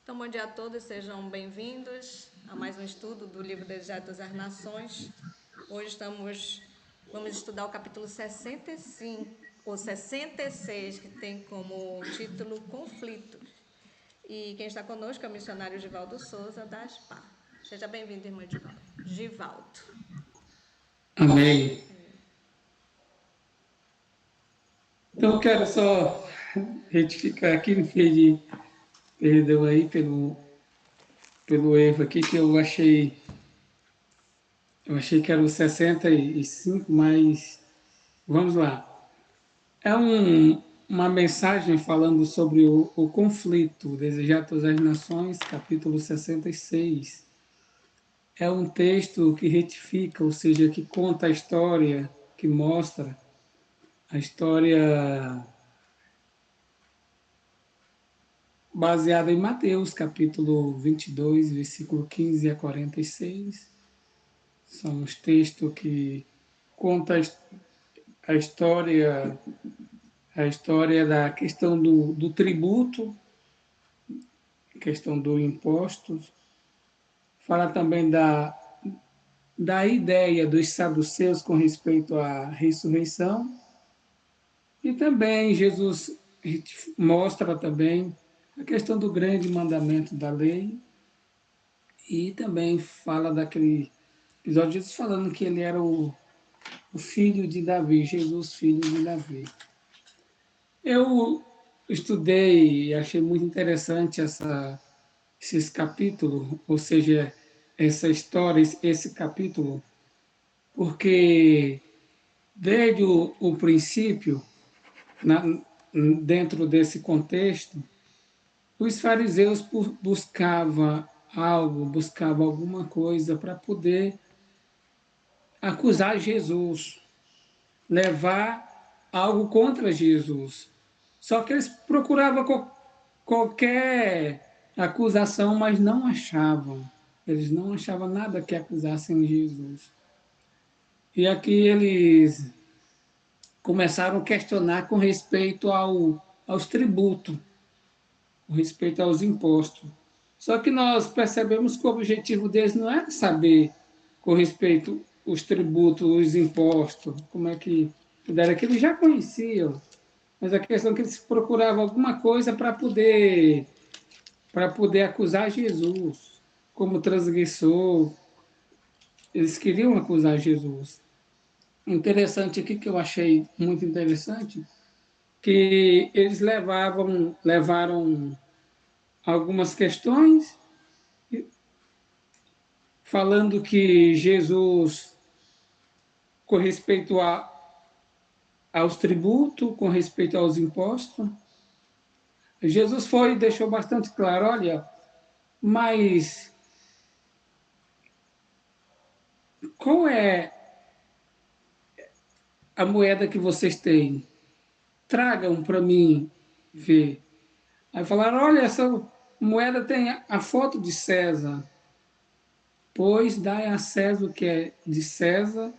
Então, bom dia a todos, sejam bem-vindos a mais um estudo do livro Desejados às Nações. Hoje vamos estudar o capítulo 65, ou 66, que tem como título Conflitos. E quem está conosco é o missionário Givaldo Souza, da ASPA. Seja bem-vindo, irmã Givaldo. Amém. Então, eu quero só retificar aqui, me pedir perdão aí pelo erro aqui, que eu achei que era o 65, mas vamos lá. É uma mensagem falando sobre o conflito, desejar a todas as nações, capítulo 66. É um texto que retifica, ou seja, que conta a história, que mostra a história baseada em Mateus, capítulo 22, versículo 15 a 46. São os textos que contam a a história da questão do tributo, questão do imposto. Fala também da ideia dos saduceus com respeito à ressurreição. E também Jesus mostra também a questão do grande mandamento da lei. E também fala daquele episódio de Jesus falando que ele era o filho de Davi, Jesus, filho de Davi. Eu estudei e achei muito interessante esses capítulos, ou seja, essa história, esse capítulo, porque desde o princípio, na, dentro desse contexto, os fariseus buscavam alguma coisa para poder acusar Jesus, levar algo contra Jesus. Só que eles procuravam qualquer acusação, mas não achavam. Eles não achavam nada que acusassem Jesus. E aqui eles começaram a questionar com respeito aos tributos, com respeito aos impostos. Só que nós percebemos que o objetivo deles não era saber com respeito os tributos, os impostos, como é que era que eles já conheciam, mas a questão é que eles procuravam alguma coisa para poder acusar Jesus como transgressor. Eles queriam acusar Jesus. Interessante aqui que eu achei muito interessante que eles levaram algumas questões falando que Jesus, com respeito aos tributos, com respeito aos impostos, Jesus foi e deixou bastante claro, olha, mas qual é a moeda que vocês têm? Tragam para mim ver. Aí falaram, olha, essa moeda tem a foto de César, pois dai a César o que é de César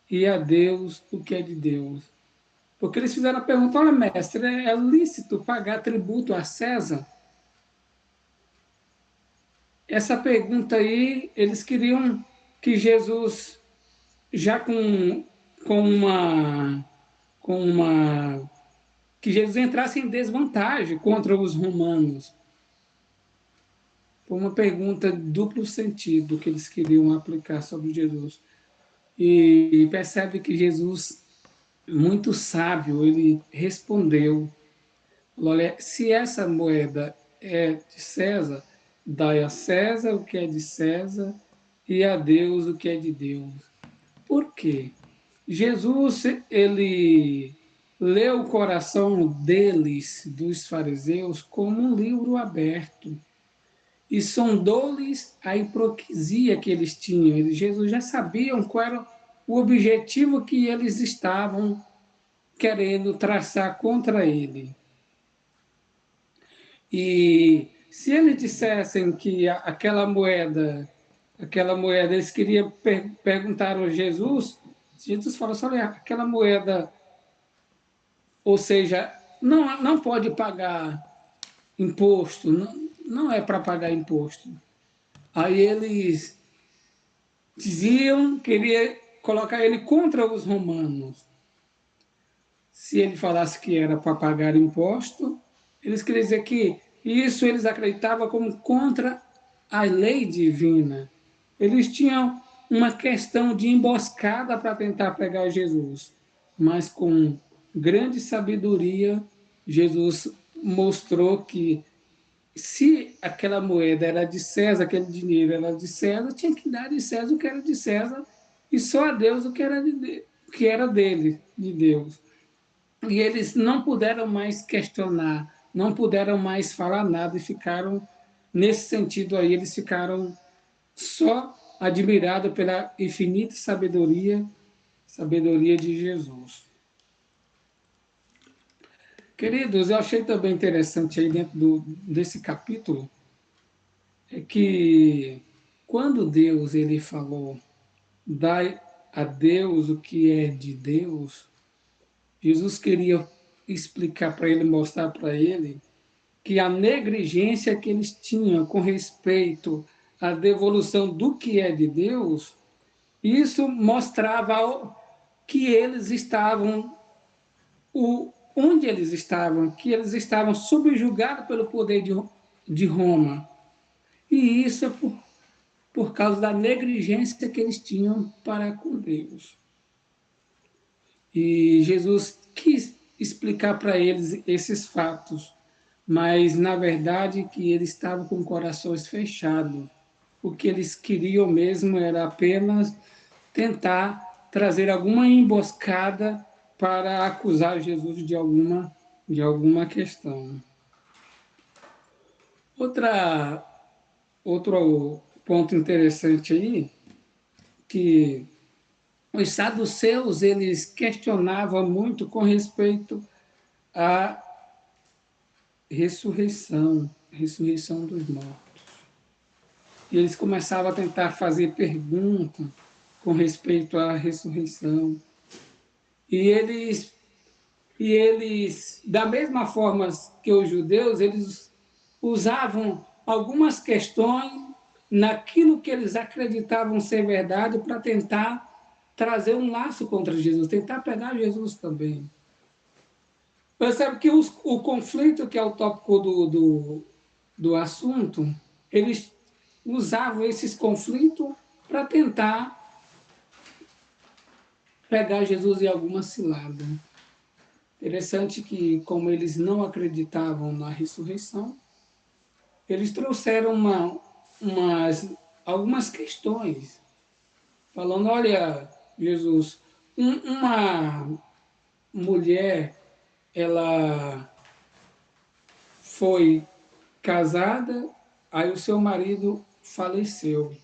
e a Deus o que é de Deus. Porque eles fizeram a pergunta, olha, mestre, é lícito pagar tributo a César? Essa pergunta aí, eles queriam que Jesus, já com uma que Jesus entrasse em desvantagem contra os romanos. Foi uma pergunta duplo sentido que eles queriam aplicar sobre Jesus. E percebe que Jesus, muito sábio, ele respondeu: olha, se essa moeda é de César, dai a César o que é de César e a Deus o que é de Deus. Por quê? Jesus, ele leu o coração deles, dos fariseus, como um livro aberto e sondou-lhes a hipocrisia que eles tinham. Jesus já sabiam qual era o objetivo que eles estavam querendo traçar contra ele. E se eles dissessem que aquela moeda, eles queriam perguntar a Jesus, Jesus falou assim, olha, aquela moeda, ou seja, não pode pagar imposto, não, não é para pagar imposto. Aí eles diziam, queria colocar ele contra os romanos. Se ele falasse que era para pagar imposto, eles queriam dizer que isso eles acreditavam como contra a lei divina. Eles tinham uma questão de emboscada para tentar pegar Jesus, mas com grande sabedoria, Jesus mostrou que se aquela moeda era de César, aquele dinheiro era de César, tinha que dar de César o que era de César e só a Deus o que era, o que era dele, de Deus. E eles não puderam mais questionar, não puderam mais falar nada e ficaram, nesse sentido aí, eles ficaram só admirados pela infinita sabedoria de Jesus. Queridos, eu achei também interessante aí dentro desse capítulo, é que quando Deus ele falou, dai a Deus o que é de Deus, Jesus queria explicar para ele, mostrar para ele que a negligência que eles tinham com respeito à devolução do que é de Deus, isso mostrava que eles estavam, onde eles estavam, que eles estavam subjugados pelo poder de Roma. E isso é por causa da negligência que eles tinham para com Deus. E Jesus quis explicar para eles esses fatos, mas na verdade que eles estavam com corações fechados. O que eles queriam mesmo era apenas tentar trazer alguma emboscada para acusar Jesus de alguma questão. Outro ponto interessante aí, que os saduceus eles questionavam muito com respeito à ressurreição dos mortos. E eles começavam a tentar fazer perguntas com respeito à ressurreição. E eles, da mesma forma que os judeus, eles usavam algumas questões naquilo que eles acreditavam ser verdade para tentar trazer um laço contra Jesus, tentar pegar Jesus também. Percebe que o conflito, que é o tópico do assunto, eles usavam esses conflitos para tentar pegar Jesus em alguma cilada. Interessante que, como eles não acreditavam na ressurreição, eles trouxeram algumas questões, falando, olha, Jesus, uma mulher, ela foi casada, aí o seu marido faleceu.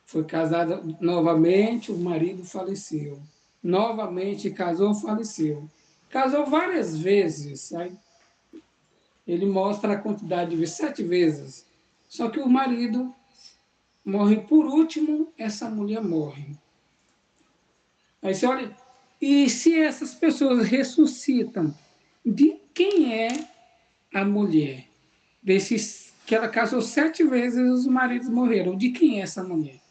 Foi casada novamente, o marido faleceu. Novamente casou, faleceu. Casou várias vezes. Aí ele mostra a quantidade de vezes, 7 vezes. Só que o marido morre por último, essa mulher morre. Aí você olha, e se essas pessoas ressuscitam, de quem é a mulher? Desses que ela casou 7 vezes e os maridos morreram. De quem é essa mulher?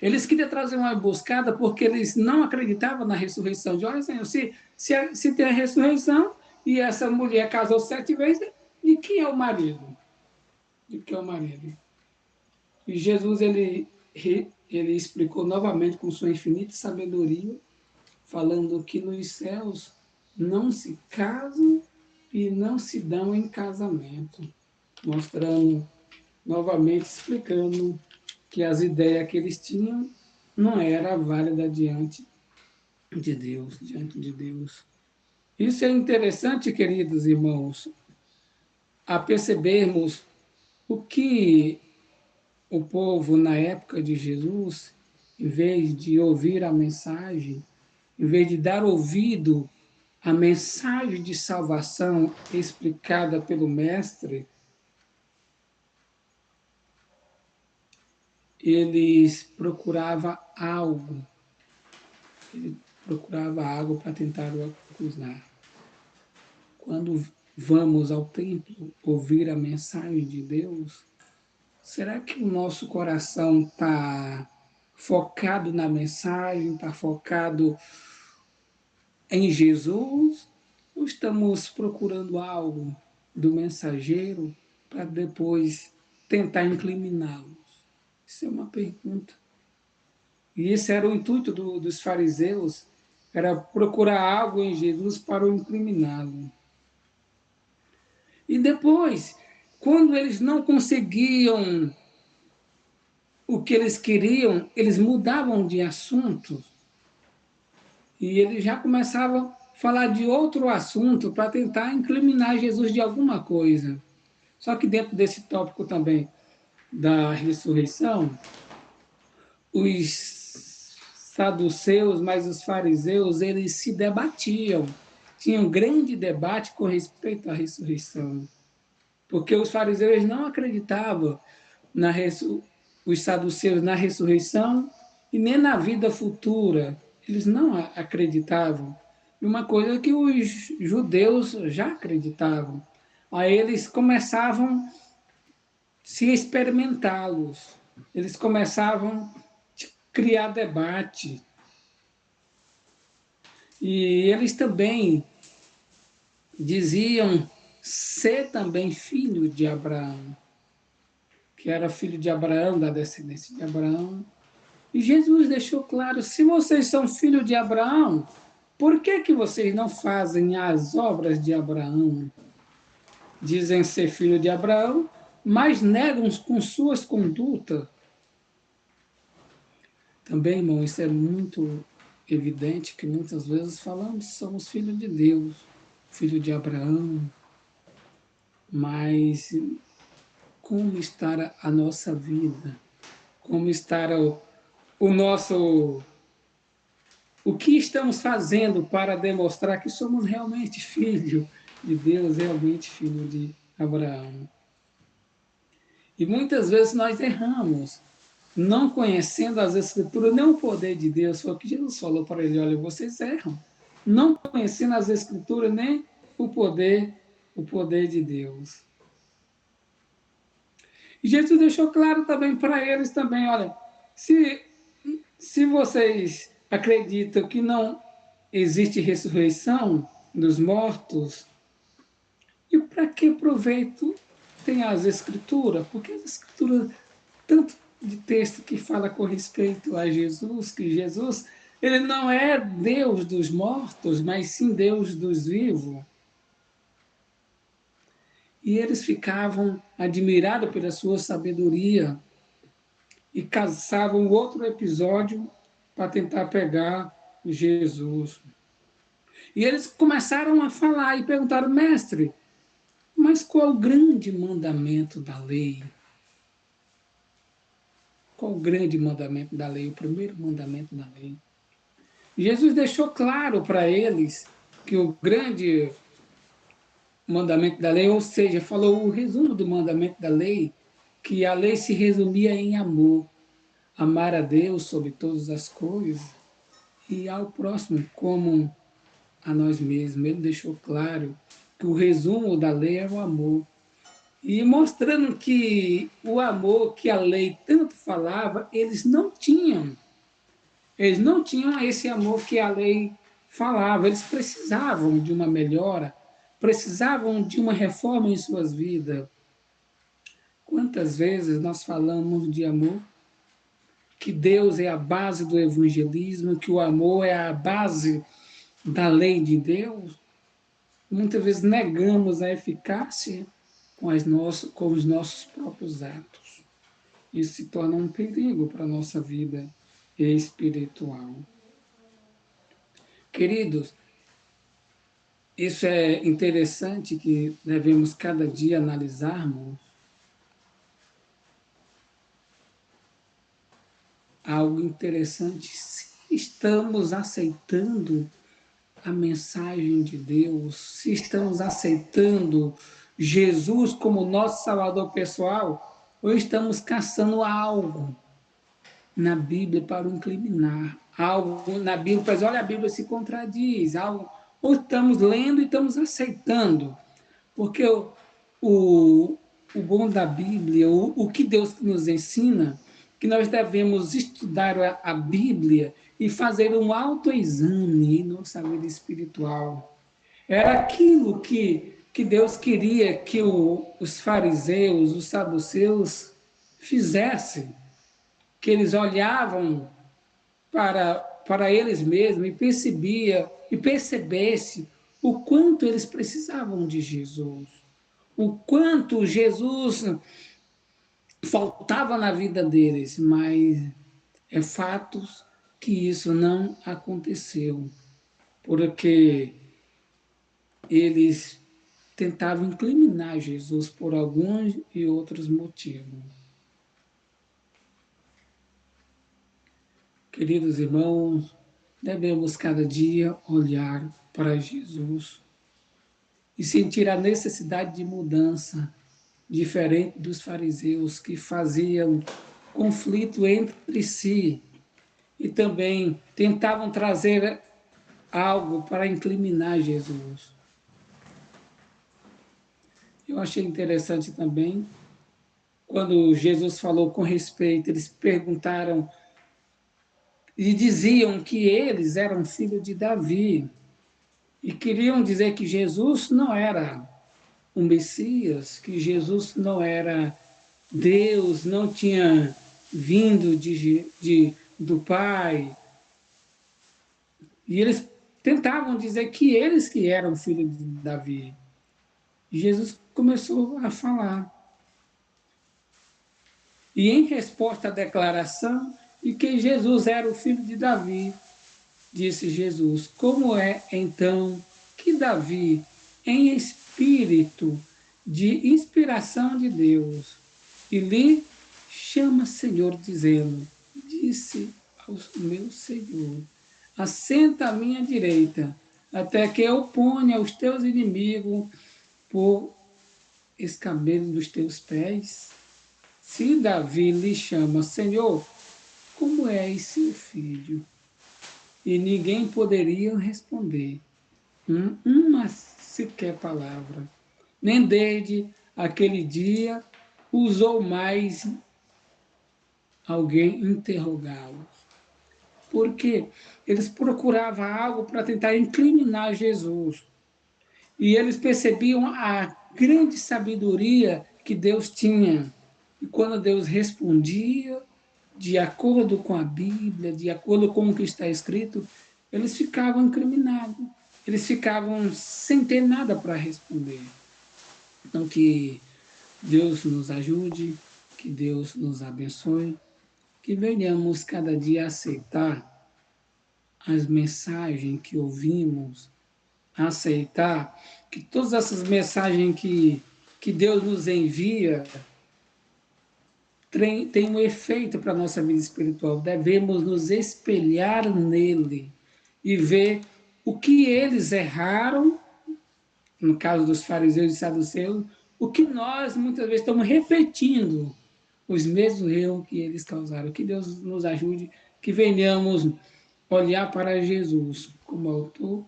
Eles queriam trazer uma emboscada porque eles não acreditavam na ressurreição. De, olha, Senhor, se tem a ressurreição e essa mulher casou 7 vezes, de quem é o marido? De quem é o marido? E Jesus, ele explicou novamente com sua infinita sabedoria, falando que nos céus não se casam e não se dão em casamento, mostrando, novamente explicando que as ideias que eles tinham não era válida diante de Deus. Isso é interessante, queridos irmãos, a percebermos o que o povo na época de Jesus, em vez de ouvir a mensagem, em vez de dar ouvido à mensagem de salvação explicada pelo Mestre, eles procuravam algo. Ele procurava algo para tentar o acusar. Quando vamos ao templo ouvir a mensagem de Deus, será que o nosso coração está focado na mensagem, está focado em Jesus, ou estamos procurando algo do mensageiro para depois tentar incriminá-los? Isso é uma pergunta. E esse era o intuito dos fariseus, era procurar algo em Jesus para o incriminá-lo. E depois, quando eles não conseguiam o que eles queriam, eles mudavam de assunto e eles já começavam a falar de outro assunto para tentar incriminar Jesus de alguma coisa. Só que dentro desse tópico também da ressurreição, os saduceus, mas os fariseus, eles se debatiam. Tinha um grande debate com respeito à ressurreição. Porque os fariseus não acreditavam os saduceus na ressurreição e nem na vida futura. Eles não acreditavam. E uma coisa que os judeus já acreditavam. Aí eles começavam a se experimentá-los. Eles começavam a criar debate. E eles também diziam ser também filho de Abraão, que era filho de Abraão, da descendência de Abraão. E Jesus deixou claro: se vocês são filhos de Abraão, por que vocês não fazem as obras de Abraão? Dizem ser filho de Abraão, mas negam com suas condutas. Também, irmão, isso é muito evidente que muitas vezes falamos que somos filhos de Deus, filho de Abraão, mas como está a nossa vida? Como está o nosso... O que estamos fazendo para demonstrar que somos realmente filho de Deus, realmente filho de Abraão? E muitas vezes nós erramos, não conhecendo as Escrituras, nem o poder de Deus. Foi o que Jesus falou para ele: olha, vocês erram, não conhecendo as Escrituras, nem o poder de Deus. E Jesus deixou claro também para eles também: olha, se vocês acreditam que não existe ressurreição dos mortos, e para que proveito tem as Escrituras? Porque as Escrituras, tanto de texto que fala com respeito a Jesus, que Jesus, ele não é Deus dos mortos, mas sim Deus dos vivos. E eles ficavam admirados pela sua sabedoria e caçavam outro episódio para tentar pegar Jesus. E eles começaram a falar e perguntaram: mestre, mas qual é o grande mandamento da lei? Qual o grande mandamento da lei? O primeiro mandamento da lei. Jesus deixou claro para eles que o grande mandamento da lei, ou seja, falou o resumo do mandamento da lei, que a lei se resumia em amor. Amar a Deus sobre todas as coisas e ao próximo como a nós mesmos. Ele deixou claro que o resumo da lei é o amor. E mostrando que o amor que a lei tanto falava, eles não tinham. Eles não tinham esse amor que a lei falava. Eles precisavam de uma melhora, precisavam de uma reforma em suas vidas. Quantas vezes nós falamos de amor? Que Deus é a base do evangelismo, que o amor é a base da lei de Deus. Muitas vezes negamos a eficácia com os nossos próprios atos. Isso se torna um perigo para a nossa vida espiritual. Queridos, isso é interessante que devemos cada dia analisarmos algo interessante. Se estamos aceitando a mensagem de Deus, se estamos aceitando Jesus como nosso Salvador pessoal, ou estamos caçando algo na Bíblia para o incriminar, algo na Bíblia para dizer: olha, a Bíblia se contradiz, algo, ou estamos lendo e estamos aceitando, Porque o, o bom da Bíblia, o que Deus nos ensina, que nós devemos estudar a Bíblia e fazer um autoexame em nossa vida espiritual. Era aquilo que Deus queria que os fariseus, os saduceus fizessem, que eles olhavam para eles mesmos e percebesse o quanto eles precisavam de Jesus, o quanto Jesus faltava na vida deles, mas é fato que isso não aconteceu, porque eles tentavam incriminar Jesus por alguns e outros motivos. Queridos irmãos, devemos cada dia olhar para Jesus e sentir a necessidade de mudança, diferente dos fariseus que faziam conflito entre si e também tentavam trazer algo para incriminar Jesus. Eu achei interessante também quando Jesus falou com respeito, eles perguntaram e diziam que eles eram filhos de Davi e queriam dizer que Jesus não era o Messias, que Jesus não era Deus, não tinha vindo do Pai. E eles tentavam dizer que eles que eram filhos de Davi. E Jesus começou a falar. E em resposta à declaração de que Jesus era o filho de Davi, disse Jesus: como é então que Davi, em espírito de inspiração de Deus, e lhe chama Senhor, dizendo: disse ao meu Senhor: assenta à minha direita, até que eu ponha os teus inimigos por escabelo dos teus pés? Se Davi lhe chama Senhor, como é seu filho? E ninguém poderia responder uma sequer palavra. Nem desde aquele dia usou mais alguém interrogá-lo. Porque eles procuravam algo para tentar incriminar Jesus. E eles percebiam a grande sabedoria que Deus tinha. E quando Deus respondia, de acordo com a Bíblia, de acordo com o que está escrito, eles ficavam incriminados. Eles ficavam sem ter nada para responder. Então, que Deus nos ajude, que Deus nos abençoe, que venhamos cada dia aceitar as mensagens que ouvimos, aceitar que todas essas mensagens que Deus nos envia tem um efeito para a nossa vida espiritual. Devemos nos espelhar nele e ver o que eles erraram, no caso dos fariseus e saduceus, o que nós muitas vezes estamos repetindo, os mesmos erros que eles causaram. Que Deus nos ajude, que venhamos olhar para Jesus como autor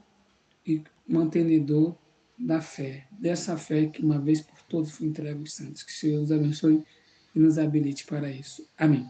e mantenedor da fé, dessa fé que uma vez por todas foi entregue aos santos. Que o Senhor nos abençoe e nos habilite para isso. Amém.